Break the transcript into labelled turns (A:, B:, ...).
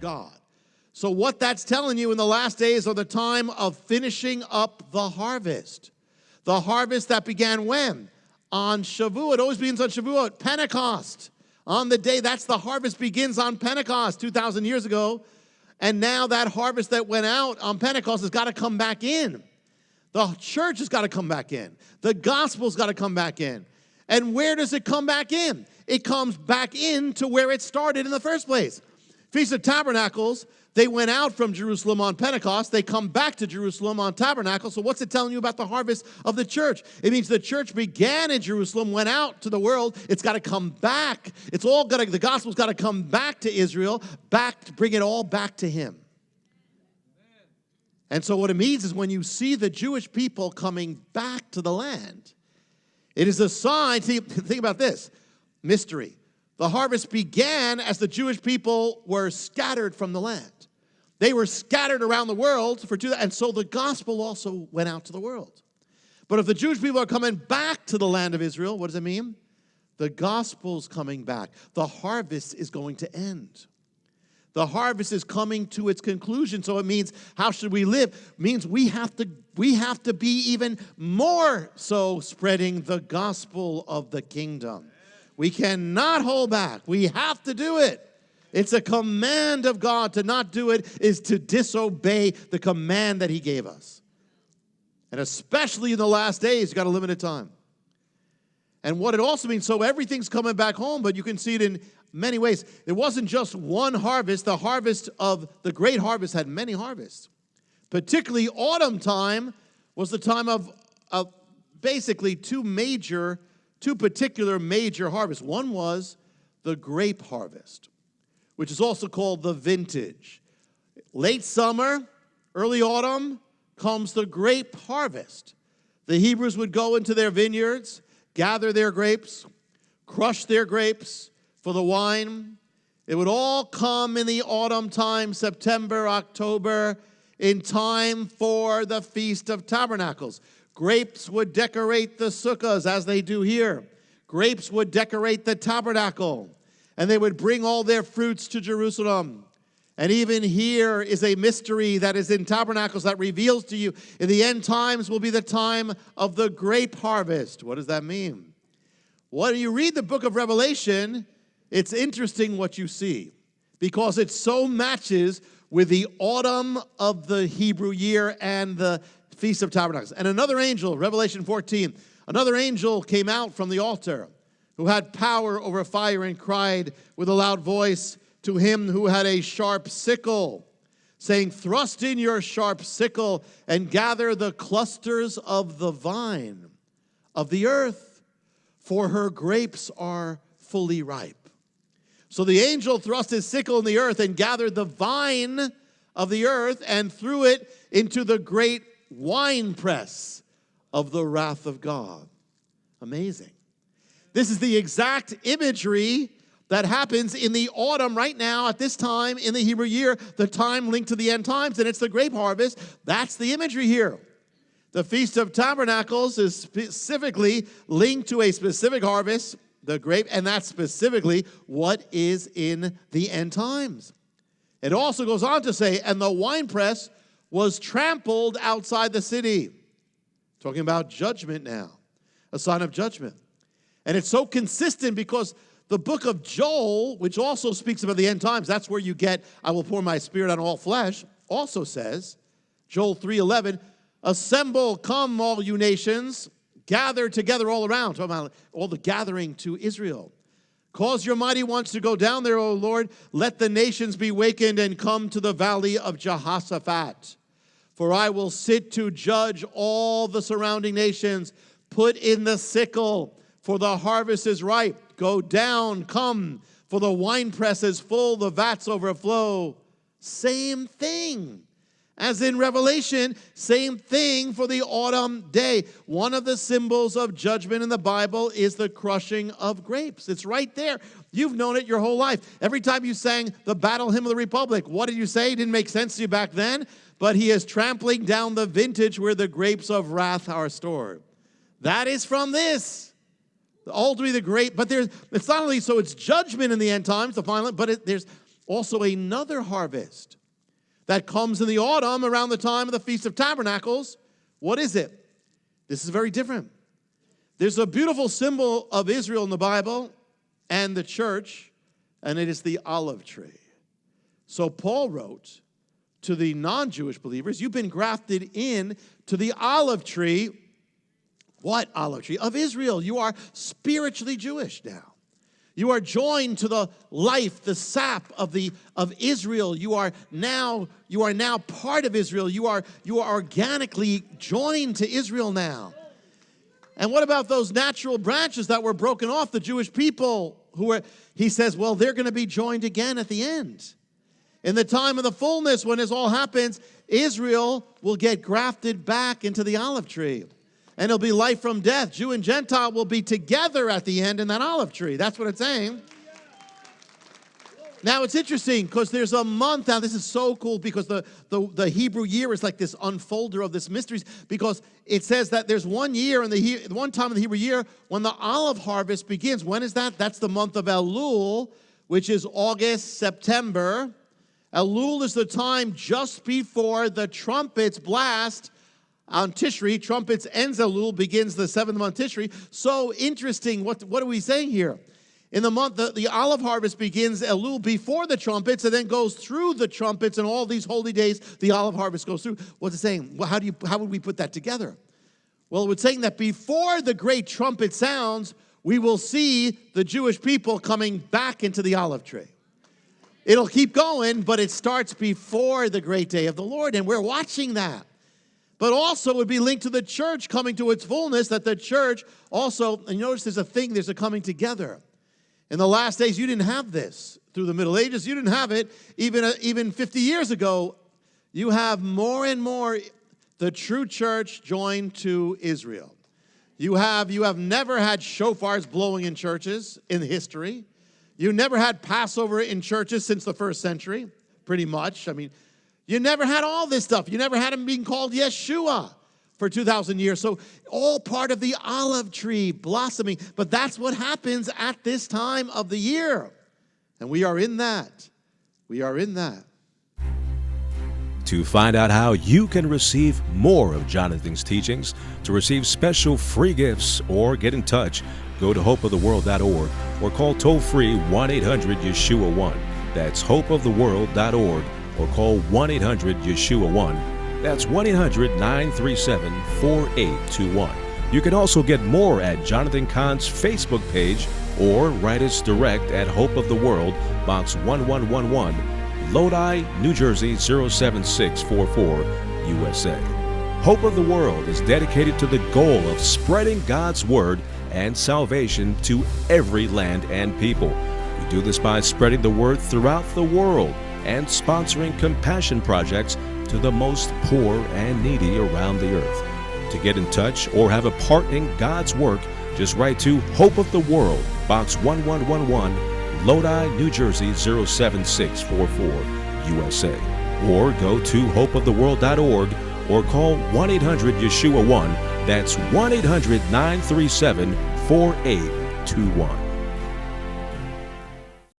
A: God. So what that's telling you in the last days are the time of finishing up the harvest. The harvest that began when? On Shavuot. It always begins on Shavuot, Pentecost. On the day, that's the harvest begins on Pentecost 2,000 years ago. And now that harvest that went out on Pentecost has got to come back in. The church has got to come back in. The gospel's got to come back in. And where does it come back in? It comes back in to where it started in the first place. Feast of Tabernacles, they went out from Jerusalem on Pentecost. They come back to Jerusalem on Tabernacles. So what's it telling you about the harvest of the church? It means the church began in Jerusalem, went out to the world. It's got to come back. The gospel's got to come back to Israel, back to bring it all back to him. And so what it means is when you see the Jewish people coming back to the land, it is a sign. Think about this. Mystery. The harvest began as the Jewish people were scattered from the land. They were scattered around the world and so the gospel also went out to the world. But if the Jewish people are coming back to the land of Israel, what does it mean? The gospel's coming back. The harvest is going to end. The harvest is coming to its conclusion. So it means, how should we live? It means we have to be even more so spreading the gospel of the kingdom. We cannot hold back. We have to do it. It's a command of God. To not do it is to disobey the command that he gave us. And especially in the last days, you've got a limited time. And what it also means, so everything's coming back home, but you can see it in many ways. It wasn't just one harvest. The harvest of the Great Harvest had many harvests. Particularly autumn time was the time of basically two particular major harvests. One was the Grape Harvest, which is also called the vintage. Late summer, early autumn comes the Grape Harvest. The Hebrews would go into their vineyards, gather their grapes, crush their grapes for the wine. It would all come in the autumn time, September, October, in time for the Feast of Tabernacles. Grapes would decorate the sukkahs as they do here. Grapes would decorate the tabernacle. And they would bring all their fruits to Jerusalem. And even here is a mystery that is in Tabernacles that reveals to you in the end times will be the time of the grape harvest. What does that mean? When you read the book of Revelation, it's interesting what you see because it so matches with the autumn of the Hebrew year and the Feast of Tabernacles. And another angel, Revelation 14, another angel came out from the altar who had power over fire and cried with a loud voice to him who had a sharp sickle, saying, "Thrust in your sharp sickle and gather the clusters of the vine of the earth, for her grapes are fully ripe." So the angel thrust his sickle in the earth and gathered the vine of the earth and threw it into the great winepress of the wrath of God. Amazing. This is the exact imagery that happens in the autumn right now at this time in the Hebrew year, the time linked to the end times, and it's the grape harvest. That's the imagery here. The Feast of Tabernacles is specifically linked to a specific harvest, the grape, and that's specifically what is in the end times. It also goes on to say, and the winepress was trampled outside the city. Talking about judgment now, a sign of judgment. And it's so consistent because the book of Joel, which also speaks about the end times, that's where you get, I will pour my spirit on all flesh, also says, Joel 3:11, assemble, come all you nations, gather together all around, talking about all the gathering to Israel. Cause your mighty ones to go down there, O Lord. Let the nations be wakened and come to the valley of Jehoshaphat. For I will sit to judge all the surrounding nations. Put in the sickle, for the harvest is ripe. Go down, come, for the winepress is full, the vats overflow. Same thing as in Revelation, same thing for the autumn day. One of the symbols of judgment in the Bible is the crushing of grapes. It's right there. You've known it your whole life. Every time you sang the Battle Hymn of the Republic, what did you say? It didn't make sense to you back then, but he is trampling down the vintage where the grapes of wrath are stored. That is from this. Ultimately the grape, but it's not only so it's judgment in the end times, the final, but there's also another harvest that comes in the autumn around the time of the Feast of Tabernacles. What is it? This is very different. There's a beautiful symbol of Israel in the Bible and the church, and it is the olive tree. So Paul wrote to the non-Jewish believers, you've been grafted in to the olive tree. What olive tree? Of Israel. You are spiritually Jewish now. You are joined to the life, the sap of Israel. You are now part of Israel. You are organically joined to Israel now. And what about those natural branches that were broken off, the Jewish people he says, well, they're going to be joined again at the end. In the time of the fullness, when this all happens, Israel will get grafted back into the olive tree. And it'll be life from death. Jew and Gentile will be together at the end in that olive tree. That's what it's saying. Now, it's interesting because there's a month. Now, this is so cool because the Hebrew year is like this unfolder of this mysteries, because it says that there's one year one time in the Hebrew year when the olive harvest begins. When is that? That's the month of Elul, which is August, September. Elul is the time just before the trumpets blast on Tishri. Trumpets ends Elul, begins the 7th month Tishri. So interesting. What are we saying here? In the month, the olive harvest begins Elul before the trumpets and then goes through the trumpets, and all these holy days, the olive harvest goes through. What's it saying? Well, how would we put that together? Well, it's saying that before the great trumpet sounds, we will see the Jewish people coming back into the olive tree. It'll keep going, but it starts before the great day of the Lord, and we're watching that. But also it would be linked to the church coming to its fullness, that the church also, and notice there's a coming together. In the last days, you didn't have this. Through the Middle Ages, you didn't have it. Even 50 years ago, you have more and more the true church joined to Israel. You have never had shofars blowing in churches in history. You never had Passover in churches since the 1st century, pretty much. I mean, you never had all this stuff. You never had him being called Yeshua for 2,000 years. So all part of the olive tree blossoming. But that's what happens at this time of the year. And we are in that. We are in that.
B: To find out how you can receive more of Jonathan's teachings, to receive special free gifts, or get in touch, go to hopeoftheworld.org or call toll-free 1-800-YESHUA-1. That's hopeoftheworld.org or call 1-800-YESHUA-1. That's 1-800-937-4821. You can also get more at Jonathan Cahn's Facebook page or write us direct at Hope of the World, Box 1111, Lodi, New Jersey 07644, USA. Hope of the World is dedicated to the goal of spreading God's Word and salvation to every land and people. We do this by spreading the Word throughout the world and sponsoring compassion projects to the most poor and needy around the earth. To get in touch or have a part in God's work, just write to Hope of the World, Box 1111, Lodi, New Jersey 07644, USA. Or go to hopeoftheworld.org or call 1-800-YESHUA-1. That's 1-800-937-4821.